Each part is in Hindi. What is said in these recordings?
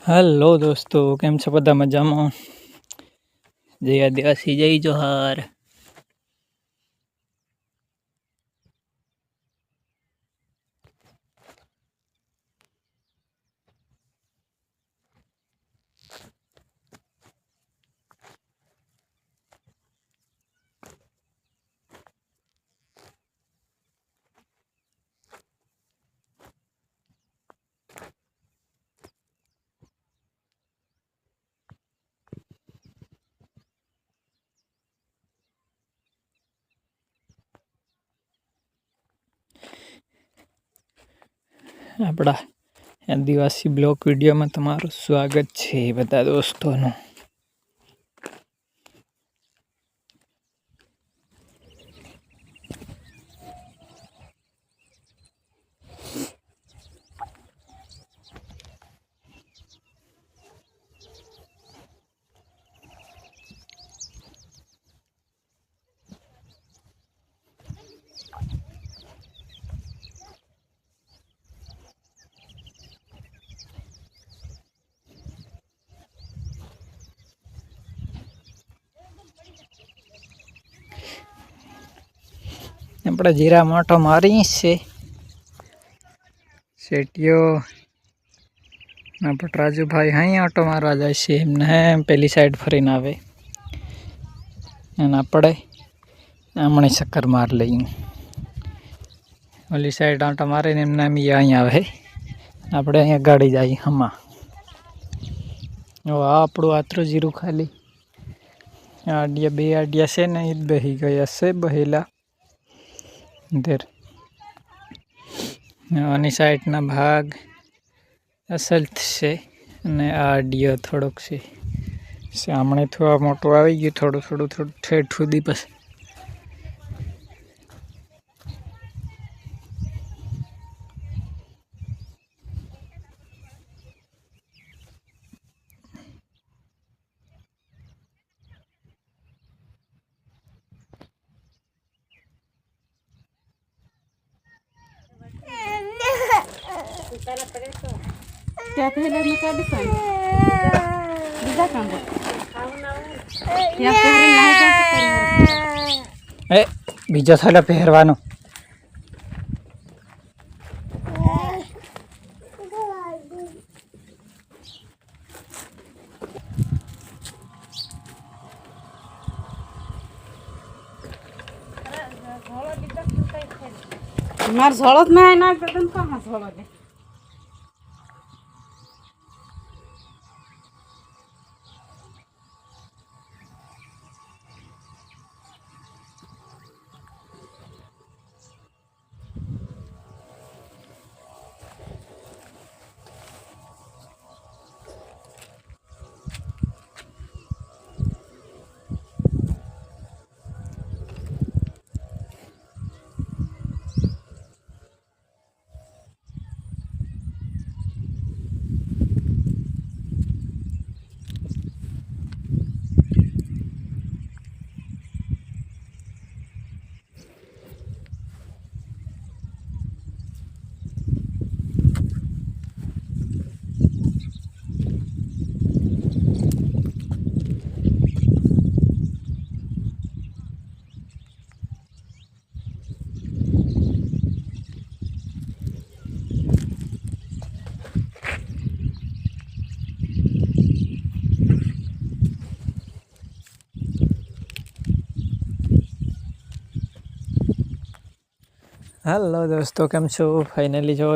हेलो दोस्तों, केम छो बधा मजामां? जय आदिवासी, जय जोहार। अपना आदिवासी ब्लॉग विडियो में तमारू स्वागत है बधा दोस्तों। अपना जीरा मोटो मारी से सेटियो पटराजू भाई हाई ऑटो मारवा जाए से पेली साइड फरीने आवे आपणे आमणे चक्कर मार लई। ओली साइड ऑटो मारे अहीं आवे आपणे अहीं गाड़ी जाई हमा। आपणुं आतरू जीरू खाली आडिया बे आडिया से ने ईद बही गया से बहेला देर आनी साइड ना भाग असल से ने आडियो थोड़ोक से सामने थोड़ा मोटो आई गयो थोड़ो थोड़ो थोड़ो ठेठ सुधी बस। क्या पहले मैं कर दूँ बीजा काम क्या पहले नहीं जाते ए बीजा साला पहरवानो मार झोलत में है ना एकदम कहाँ झोलत है। हेलो दोस्तों, केम छो? फाइनली जो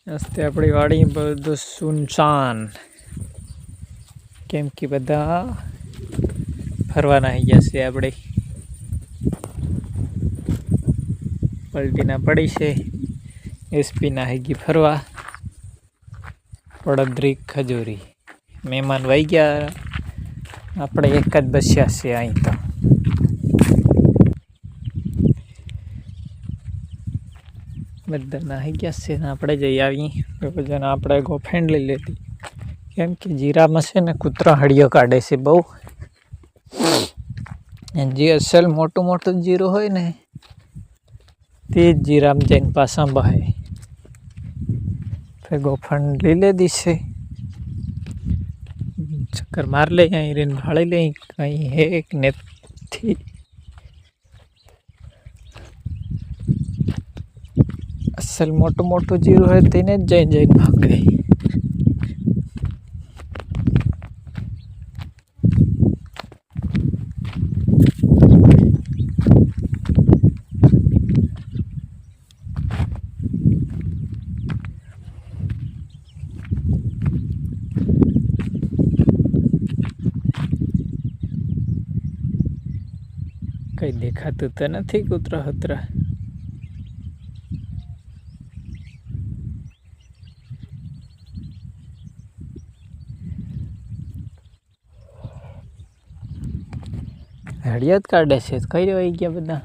रस्ते अपनी वाड़ी बधु सुनसान केम कि बधा फरवा नाही गया से आपणे पलटी ना पड़ी से एसपी नाही गई फरवा पड़दरी खजूरी मेहमान वही गया अपने एक ज बस्या से अहीं तो बधा नाही गया से आपणे जई आवी वजन आपणे गोफेंड लई लेती केम कि जीरा में से ने कूतरा हड़ियो काढे से बहु जे असल मोटू मोटू जीरो होय ने ते जीरा में जईने पासा बहे फिर गोफेंड लई ले दी से। चक्कर मार ले अहीं रीन भाड़ी ले कहीं है एक नेथी असल मोटो मोटो जीरो है तेने जैन जैन भाग गई। कई देखा तो नहीं कुतरा हतरा हड़ियात काढ़े से कई रही गया बदा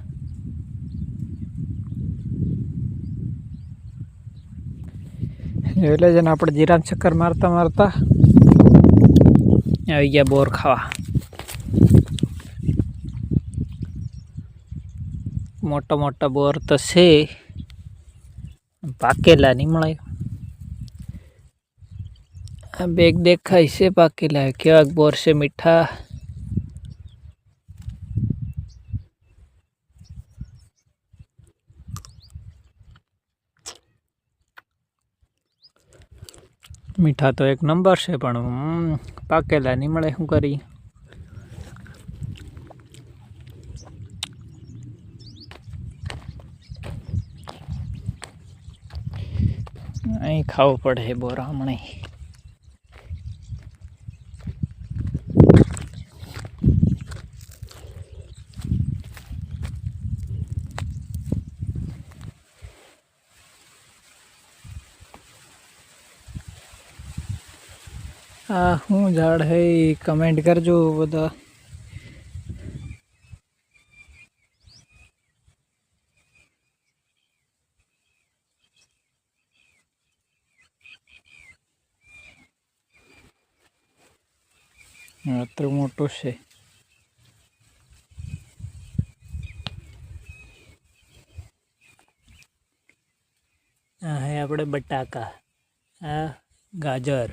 એટલે જને આપણે જીરામ ચક્કર મારતા મારતા આવી ગયા બોર ખાવા। મોટા મોટા બોર તો છે પાકેલા નહીં મળે। આ બેગ દેખાય છે પાકેલા કેવાક બોર છે મીઠા। मीठा तो एक नंबर से पण पाकेला नहीं मळे शू करी। अहीं खाव पड़े बोरा हमणे। आ हूँ झाड़ है कमेंट करजो बधा। अत्र मोटो से आ है अपने बटाका आ गाजर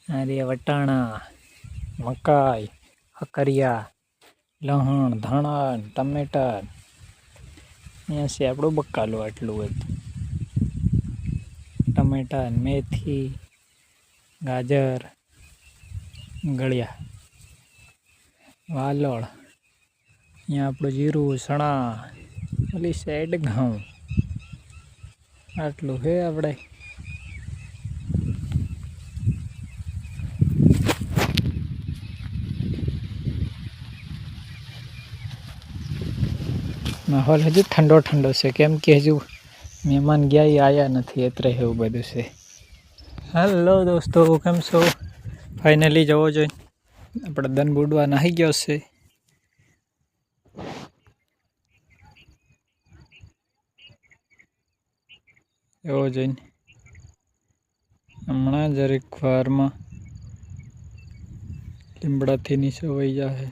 अरे वटाणा मकाई हकरिया लहण धाणा टमेटा अँ से आपड़ो बकालो आटलू टमेटा मेथी गाजर गलिया वालोड़ अँ आपड़ो जीरु सणा ओली साइड घऊं आटलू है आपड़े। माहौल हजू ठंडो ठंडो से केम कि हजू मेहमान गया आया नहीं एतरे एवं बधु से। हेलो दोस्तों केम छो फाइनली जवो जो अपने दन बूडवा नाही गयो से। एवो जो हमणा जरीक वार में લીમડા થી નીચે વહી जाए।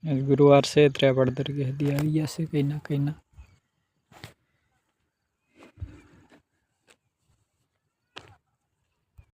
आज गुरुवार से 3 पड़तर के दी आई गया से कहीं ना